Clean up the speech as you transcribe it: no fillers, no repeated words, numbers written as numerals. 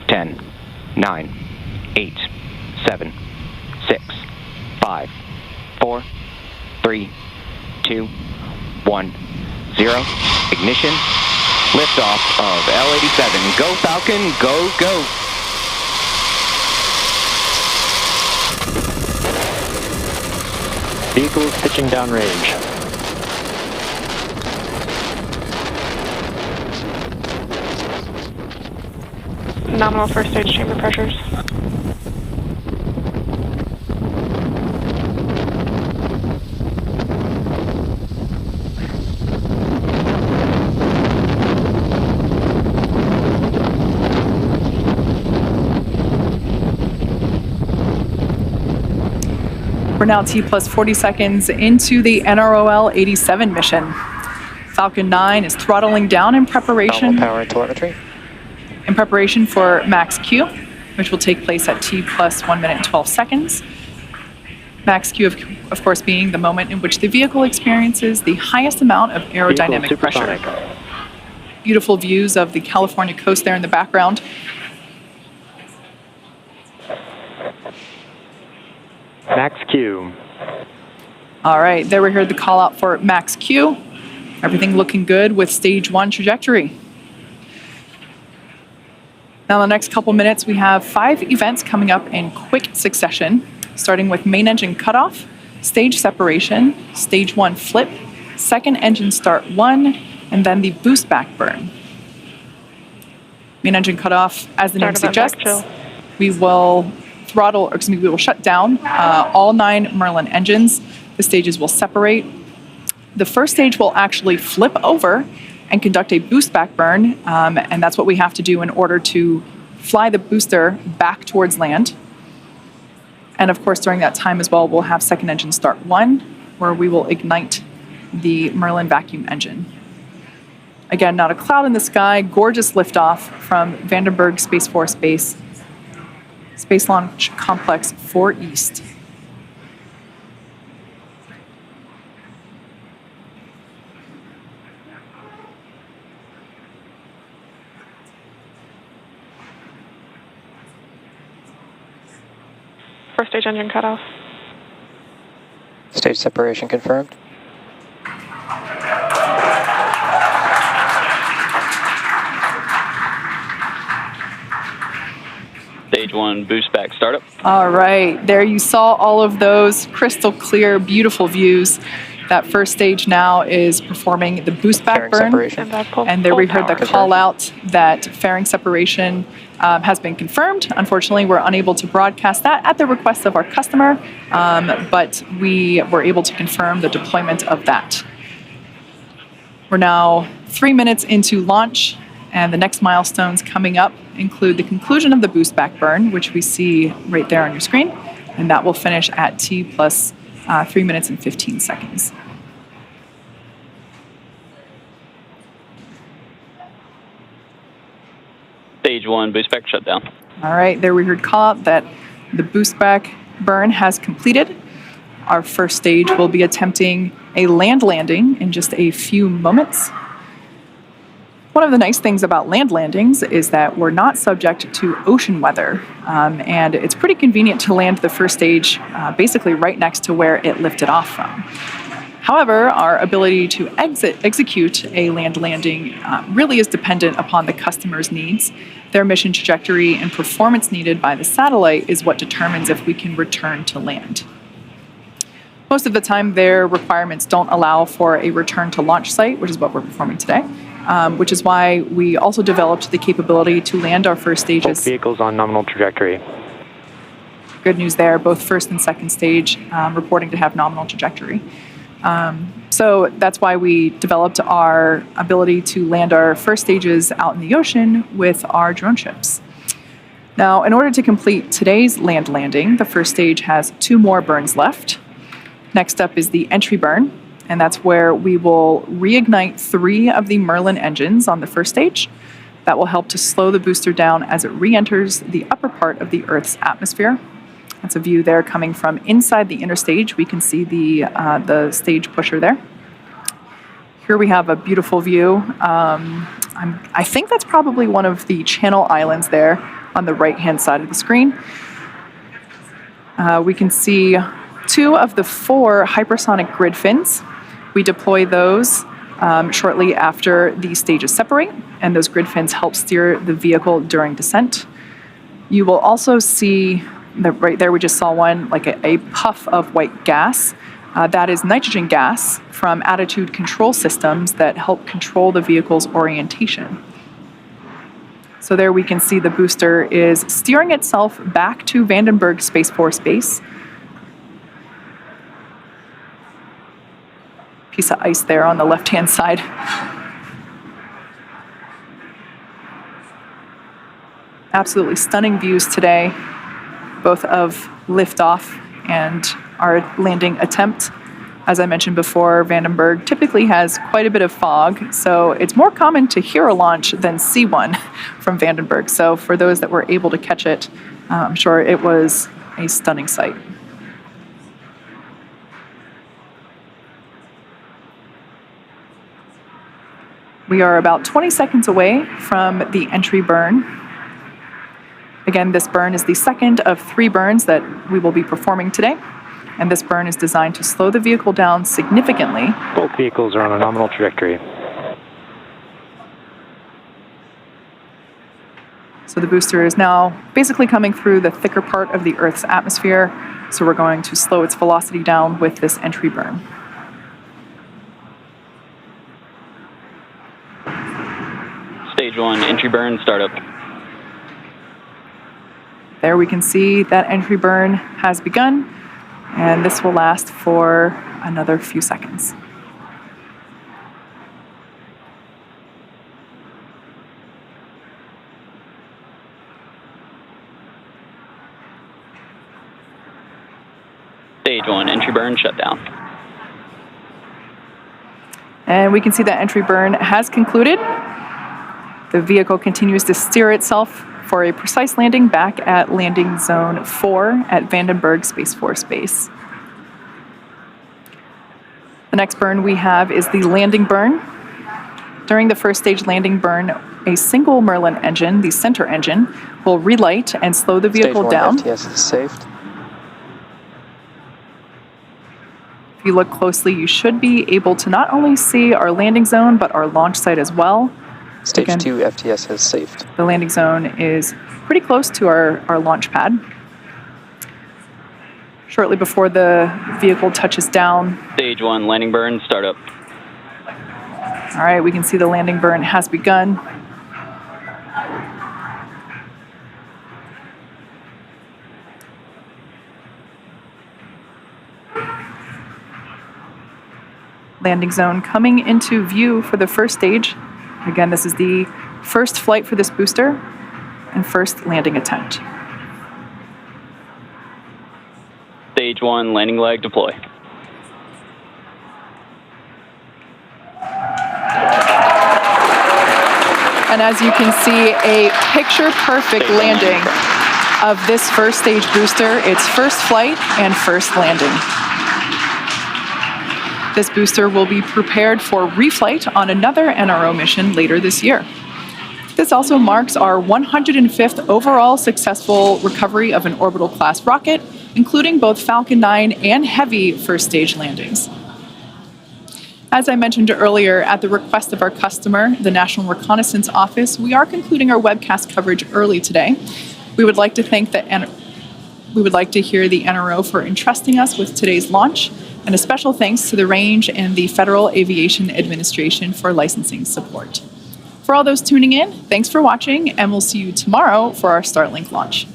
10, 9, 8, 7, 6, 5, 4, 3, 2, 1, 0. Ignition. Liftoff of L-87. Go Falcon, go, go. Vehicles pitching downrange. Nominal first stage chamber pressures. We're now T plus 40 seconds into the NROL-87 mission. Falcon 9 is throttling down in preparation. Power and telemetry. In preparation for max Q, which will take place at T plus 1 minute and 12 seconds. Max Q, of course, being the moment in which the vehicle experiences the highest amount of aerodynamic pressure. Beautiful views of the California coast there in the background. Max Q. All right, there we heard the call out for max Q. Everything looking good with stage 1 trajectory. Now, in the next couple minutes, we have 5 events coming up in quick succession, starting with main engine cutoff, stage separation, stage 1 flip, second engine start 1, and then the boost back burn. Main engine cutoff, as the name suggests, we will we will shut down all 9 Merlin engines. The stages will separate. The first stage will actually flip over and conduct a boost back burn, and that's what we have to do in order to fly the booster back towards land. And of course, during that time as well, we'll have second engine start 1, where we will ignite the Merlin vacuum engine. Again, not a cloud in the sky, gorgeous liftoff from Vandenberg Space Force Base, Space Launch Complex 4 East. First stage engine cutoff. Stage separation confirmed. Stage 1 boost back startup. All right, there you saw all of those crystal clear, beautiful views. That first stage now is performing the boost back burn. And there we heard the call out that fairing separation has been confirmed. Unfortunately, we're unable to broadcast that at the request of our customer, but we were able to confirm the deployment of that. We're now 3 minutes into launch, and the next milestones coming up include the conclusion of the boost back burn, which we see right there on your screen, and that will finish at T plus 3 minutes and 15 seconds. Stage 1 boost back shutdown. All right, there we heard call out that the boost back burn has completed. Our first stage will be attempting a land landing in just a few moments. One of the nice things about land landings is that we're not subject to ocean weather, and it's pretty convenient to land the first stage basically right next to where it lifted off from. However, our ability to execute a land landing really is dependent upon the customer's needs. Their mission trajectory and performance needed by the satellite is what determines if we can return to land. Most of the time, their requirements don't allow for a return to launch site, which is what we're performing today, which is why we also developed the capability to land our first stages. Both vehicles on nominal trajectory. Good news there, both first and second stage reporting to have nominal trajectory. So that's why we developed our ability to land our first stages out in the ocean with our drone ships. Now, in order to complete today's land landing, the first stage has 2 more burns left. Next up is the entry burn, and that's where we will reignite 3 of the Merlin engines on the first stage. That will help to slow the booster down as it re-enters the upper part of the Earth's atmosphere. That's a view there coming from inside the inner stage. We can see the stage pusher there. Here we have a beautiful view. I think that's probably one of the Channel Islands there on the right-hand side of the screen. We can see 2 of the 4 hypersonic grid fins. We deploy those shortly after the stages separate, and those grid fins help steer the vehicle during descent. You will also see that right there, we just saw one, like a puff of white gas. That is nitrogen gas from attitude control systems that help control the vehicle's orientation. So there we can see the booster is steering itself back to Vandenberg Space Force Base. Piece of ice there on the left-hand side. Absolutely stunning views today, both of liftoff and our landing attempt. As I mentioned before, Vandenberg typically has quite a bit of fog, so it's more common to hear a launch than see one from Vandenberg. So for those that were able to catch it, I'm sure it was a stunning sight. We are about 20 seconds away from the entry burn. Again, this burn is the second of 3 burns that we will be performing today, and this burn is designed to slow the vehicle down significantly. Both vehicles are on a nominal trajectory. So the booster is now basically coming through the thicker part of the Earth's atmosphere, so we're going to slow its velocity down with this entry burn. Stage 1, entry burn, startup. There we can see that entry burn has begun, and this will last for another few seconds. Stage 1, entry burn, shutdown. And we can see that entry burn has concluded. The vehicle continues to steer itself for a precise landing back at landing zone 4 at Vandenberg Space Force Base. The next burn we have is the landing burn. During the first stage landing burn, a single Merlin engine, the center engine, will relight and slow the vehicle down. Stage 1 FTS is saved. If you look closely, you should be able to not only see our landing zone, but our launch site as well. Stage Again, 2 FTS has saved. the landing zone is pretty close to our launch pad. Shortly before the vehicle touches down. Stage 1, landing burn, startup. All right, we can see the landing burn has begun. Landing zone coming into view for the first stage. Again, this is the first flight for this booster and first landing attempt. Stage 1, landing leg, deploy. And as you can see, a picture-perfect landing of this first stage booster, its first flight and first landing. This booster will be prepared for reflight on another NRO mission later this year. This also marks our 105th overall successful recovery of an orbital class rocket, including both Falcon 9 and Heavy first stage landings. As I mentioned earlier, at the request of our customer, the National Reconnaissance Office, we are concluding our webcast coverage early today. We would like to hear the NRO for entrusting us with today's launch, and a special thanks to the Range and the Federal Aviation Administration for licensing support. For all those tuning in, thanks for watching, and we'll see you tomorrow for our Starlink launch.